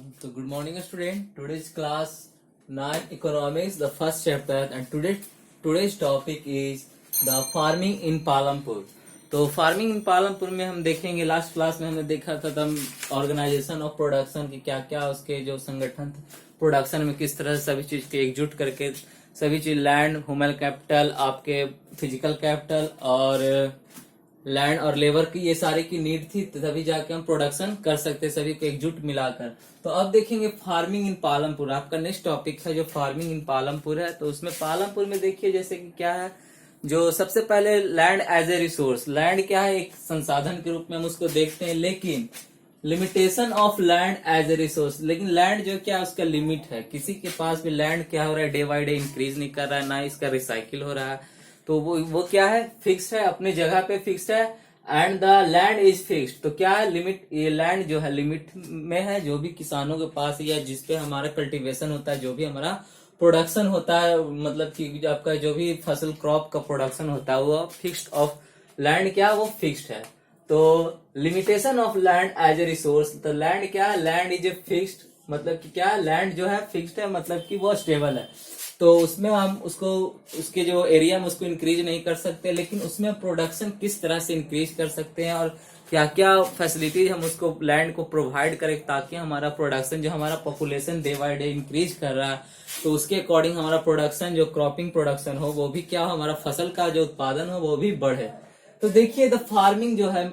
So good morning student. Today's class 9 economics, the first chapter, and today's topic is the farming in Palampur. तो farming in Palampur में हम देखेंगे, last class में हमने देखा था तब ऑर्गेनाइजेशन ऑफ प्रोडक्शन की क्या क्या उसके जो संगठन प्रोडक्शन में किस तरह से सभी चीज के एकजुट करके सभी चीज लैंड, ह्यूमन कैपिटल, आपके फिजिकल कैपिटल और लैंड और लेबर की ये सारी की नीड थी, तभी जाके हम प्रोडक्शन कर सकते सभी को एकजुट मिलाकर। तो अब देखेंगे फार्मिंग इन पालमपुर, आपका नेक्स्ट टॉपिक है जो फार्मिंग इन पालमपुर है। तो उसमें पालमपुर में देखिए जैसे कि क्या है, जो सबसे पहले land as a resource, land क्या है एक संसाधन के रूप में हम उसको देखते हैं, लेकिन limitation of land as a resource, लेकिन लैंड जो क्या उसका लिमिट है, किसी के पास भी लैंड क्या हो रहा है डे बाई डे इंक्रीज नहीं कर रहा है, ना इसका रिसाइकिल हो रहा है। तो वो क्या है, फिक्स्ड है, अपनी जगह पे फिक्स्ड है, and the land is fixed. तो क्या है, लिमिट, ये लैंड जो है लिमिट में है, जो भी किसानों के पास या जिसपे हमारा कल्टीवेशन होता है, जो भी हमारा प्रोडक्शन होता है, मतलब कि आपका जो भी फसल क्रॉप का प्रोडक्शन होता है वो फिक्स्ड ऑफ लैंड क्या वो फिक्स्ड है। तो limitation of land as a resource, तो लैंड क्या है, लैंड इज ए फिक्स्ड, मतलब कि क्या लैंड जो है फिक्स्ड है, मतलब कि वो स्टेबल है। तो उसमें हम उसको उसके जो एरिया में उसको इंक्रीज नहीं कर सकते, लेकिन उसमें प्रोडक्शन किस तरह से इंक्रीज कर सकते हैं और क्या क्या फैसिलिटीज हम उसको लैंड को प्रोवाइड करें ताकि हमारा प्रोडक्शन, जो हमारा population day by day increase कर रहा है, तो उसके अकॉर्डिंग हमारा प्रोडक्शन जो क्रॉपिंग प्रोडक्शन हो वो भी क्या हो, हमारा फसल का जो उत्पादन हो वो भी बढ़े। तो देखिए द फार्मिंग जो है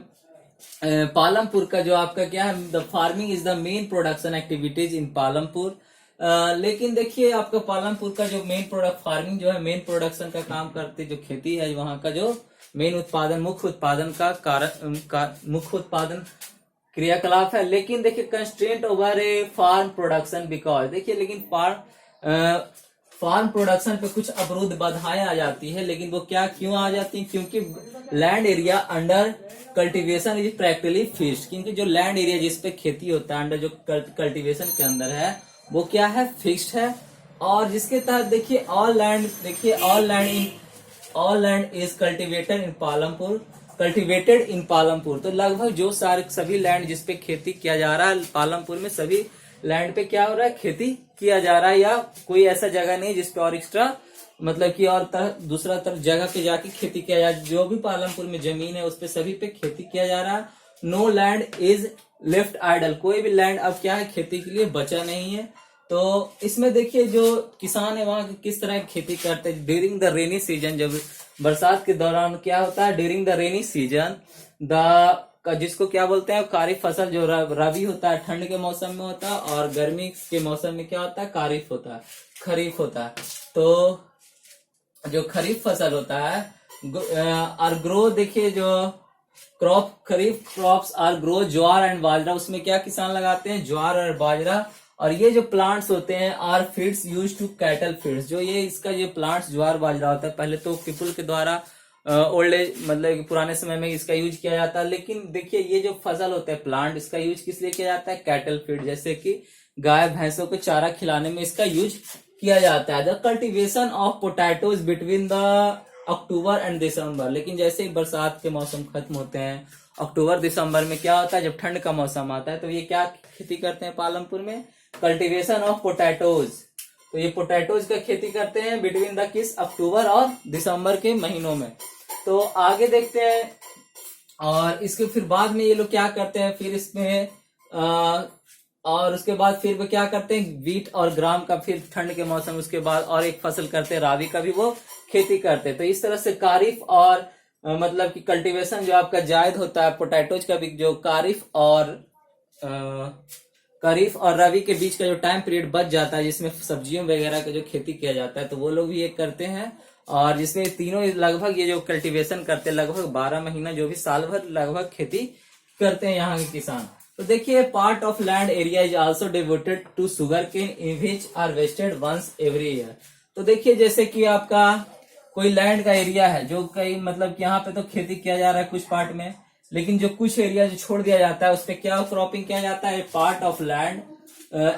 पालमपुर का जो आपका क्या है, the farming is the main production activities in Palampur. लेकिन देखिए आपका पालमपुर का जो मेन प्रोडक्ट फार्मिंग जो है मेन प्रोडक्शन का काम करते, जो खेती है वहां का जो मेन उत्पादन, मुख्य उत्पादन का कारण मुख्य उत्पादन क्रियाकलाप है। लेकिन देखिए constraint over a farm production, because देखिए लेकिन फार्म प्रोडक्शन पे कुछ अवरुद्ध बाधाएं आ जाती है, लेकिन वो क्या क्यों आ जाती है, क्योंकि land area under cultivation is practically fixed, क्योंकि जो लैंड एरिया जिसपे खेती होता है अंडर जो कल्टीवेशन के अंदर है वो क्या है फिक्स्ड है। और जिसके तहत देखिए all land is cultivated in Palampur. तो लगभग जो सभी लैंड जिसपे खेती किया जा रहा है पालमपुर में, सभी लैंड पे क्या हो रहा है, खेती किया जा रहा है, या कोई ऐसा जगह नहीं जिसपे और एक्स्ट्रा मतलब कि और दूसरा तरफ जगह पे जाके खेती किया जाए। जो भी पालमपुर में जमीन है उस पे सभी पे खेती किया जा रहा है। No land is left idle, कोई भी लैंड अब क्या है खेती के लिए बचा नहीं है। तो इसमें देखिए जो किसान है वहां किस तरह की खेती करते हैं ड्यूरिंग द रेनी सीजन, जब बरसात के दौरान क्या होता है, ड्यूरिंग द रेनी सीजन जिसको क्या बोलते हैं खरीफ फसल, जो रबी होता है ठंड के मौसम में होता है, और गर्मी के मौसम में क्या होता है खरीफ होता है। तो जो खरीफ फसल होता है और ग्रो, देखिए जो kharif crops are grow jowar and bajra, उसमें क्या किसान लगाते हैं ज्वार और बाजरा। और ये जो प्लांट्स होते हैं are feeds use to cattle feeds, जो ये इसका ये प्लांट्स ज्वार बाजरा होता है, पहले तो पीपल के द्वारा ओल्ड एज मतलब पुराने समय में इसका यूज किया जाता है, लेकिन देखिए ये जो फसल होता है प्लांट, इसका यूज किस लिए किया जाता है, कैटल फीड, जैसे कि गाय भैंसों को चारा खिलाने में इसका यूज किया जाता है। The cultivation of potatoes between the October and December, लेकिन जैसे ही बरसात के मौसम खत्म होते हैं अक्टूबर दिसंबर में क्या होता है, जब ठंड का मौसम आता है तो ये क्या खेती करते हैं पालमपुर में, कल्टीवेशन ऑफ पोटैटोज। तो ये पोटैटोज का खेती करते हैं बिटवीन द किस अक्टूबर और दिसंबर के महीनों में। तो आगे देखते हैं, और इसके फिर बाद में ये लोग क्या करते हैं, फिर इसमें और उसके बाद फिर वो क्या करते हैं वीट और ग्राम का, फिर ठंड के मौसम उसके बाद और एक फसल करते हैं राबी का भी वो खेती करते हैं। तो इस तरह से कारिफ और मतलब कि कल्टीवेशन जो आपका जायद होता है पोटैटोज का भी, जो खरीफ और रबी के बीच का जो टाइम पीरियड बच जाता है जिसमें सब्जियों वगैरह का जो खेती किया जाता है, तो वो लोग भी ये करते हैं। और जिसमें तीनों लगभग ये जो कल्टीवेशन करते हैं लगभग 12 महीना जो भी साल भर लगभग खेती करते हैं यहाँ के किसान। तो देखिए part of land area is also devoted to sugar cane which are wasted once every year. तो देखिए जैसे कि आपका कोई लैंड का एरिया है जो कई मतलब कि यहाँ पे तो खेती किया जा रहा है कुछ पार्ट में, लेकिन जो कुछ एरिया जो छोड़ दिया जाता है उस पर क्या क्रॉपिंग किया जाता है, पार्ट ऑफ लैंड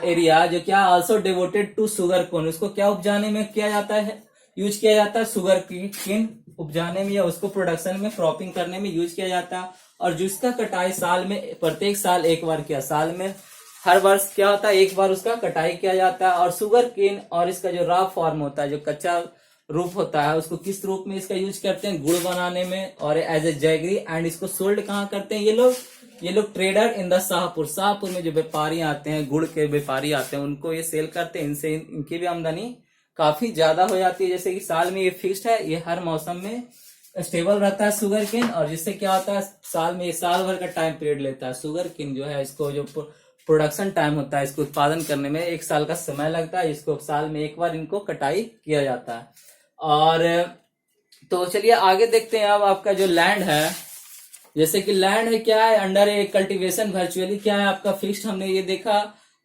एरिया जो क्या आल्सो डिवोटेड टू शुगर कोन, उसको क्या उपजाने में किया जाता है, यूज किया जाता है शुगर केन उपजाने में या उसको प्रोडक्शन में क्रॉपिंग करने में यूज किया जाता है। और जिसका कटाई साल में प्रत्येक साल एक बार किया, साल में हर वर्ष क्या होता है, एक बार उसका कटाई किया जाता है। और शुगर केन और इसका जो रॉ फॉर्म होता है, जो कच्चा रूप होता है, उसको किस रूप में इसका यूज करते हैं, गुड़ बनाने में और एज ए जैगरी। एंड इसको सोल्ड कहाँ करते हैं ये लोग ट्रेडर इन द शाहपुर में जो व्यापारी आते हैं, गुड़ के व्यापारी आते हैं, उनको ये सेल करते हैं। इनसे इनकी भी आमदनी काफी ज्यादा हो जाती है। जैसे कि साल में ये फिक्स्ड है, ये हर मौसम में स्टेबल रहता है शुगर केन। और जिससे क्या होता है, साल में साल भर का टाइम पीरियड लेता है शुगर केन जो है, इसको जो प्रोडक्शन टाइम होता है, इसको उत्पादन करने में 1 साल का समय लगता है। इसको साल में एक बार इनको कटाई किया जाता है। और तो चलिए आगे देखते हैं। अब आपका जो लैंड है, जैसे कि लैंड है क्या है, अंडर ए कल्टीवेशन वर्चुअली क्या है आपका फिक्स्ड, हमने ये देखा।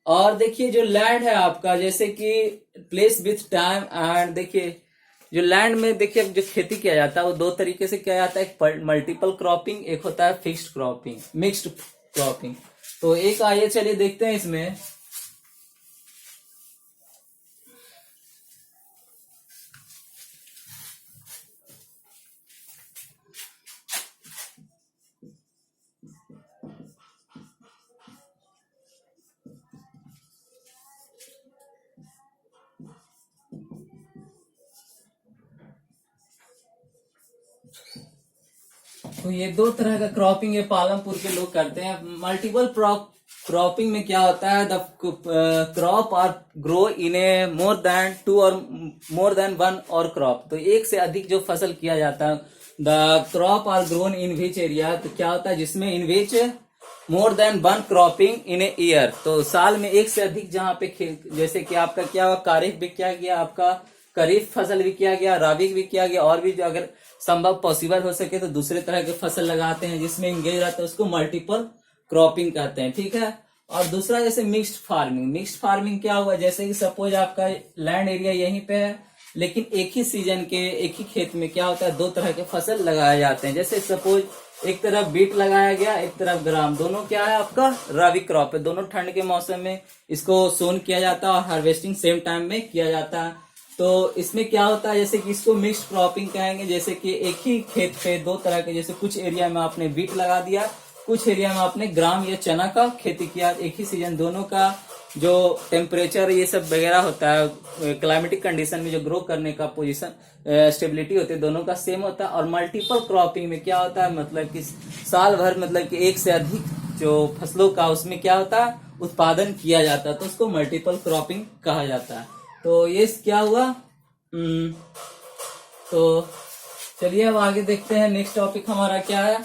और देखिए जो लैंड है आपका, जैसे कि प्लेस विथ टाइम। एंड देखिए जो लैंड में देखिए जो खेती किया जाता है वो 2 तरीके से किया जाता है, एक मल्टीपल क्रॉपिंग, एक होता है फिक्स्ड क्रॉपिंग, मिक्स्ड क्रॉपिंग। तो एक आइए चलिए देखते हैं इसमें। तो ये 2 तरह का क्रॉपिंग ये पालमपुर के लोग करते हैं। मल्टीपल क्रॉपिंग में क्या होता है, the crop are grow in a more than 2 और मोर देन 1 और क्रॉप। तो एक से अधिक जो फसल किया जाता है, the crop are grown in which area. तो क्या होता है, जिसमें in which more than 1 cropping in a year. तो साल में एक से अधिक जहाँ पे जैसे कि आपका क्या हुआ, खरीफ भी किया गया, आपका खरीफ फसल भी किया गया, राबी भी किया गया, और भी जो अगर संभव पॉसिबल हो सके तो दूसरे तरह के फसल लगाते हैं जिसमें इंगेज रहता है, उसको मल्टीपल क्रॉपिंग कहते हैं। ठीक है। और दूसरा जैसे मिक्स्ड फार्मिंग। मिक्स्ड फार्मिंग क्या हुआ, जैसे कि सपोज आपका लैंड एरिया यहीं पे है, लेकिन एक ही सीजन के एक ही खेत में क्या होता है, 2 तरह के फसल लगाए जाते हैं। जैसे सपोज एक तरफ बीट लगाया गया, एक तरफ ग्राम, दोनों क्या है आपका रबी क्रॉप है। दोनों ठंड के मौसम में इसको सोन किया जाता है और हार्वेस्टिंग सेम टाइम में किया जाता है। तो इसमें क्या होता है, जैसे कि इसको मिक्स्ड क्रॉपिंग कहेंगे। जैसे कि एक ही खेत पे 2 तरह के, जैसे कुछ एरिया में आपने बीट लगा दिया, कुछ एरिया में आपने ग्राम या चना का खेती किया। एक ही सीजन दोनों का जो टेम्परेचर ये सब वगैरह होता है, क्लाइमेटिक कंडीशन में जो ग्रो करने का पोजीशन स्टेबिलिटी होती है, दोनों का सेम होता है। और मल्टीपल क्रॉपिंग में क्या होता है, मतलब कि साल भर मतलब कि एक से अधिक जो फसलों का उसमें क्या होता है, उत्पादन किया जाता है, तो उसको मल्टीपल क्रॉपिंग कहा जाता है। तो ये क्या हुआ। तो चलिए अब आगे देखते हैं। नेक्स्ट टॉपिक हमारा क्या है।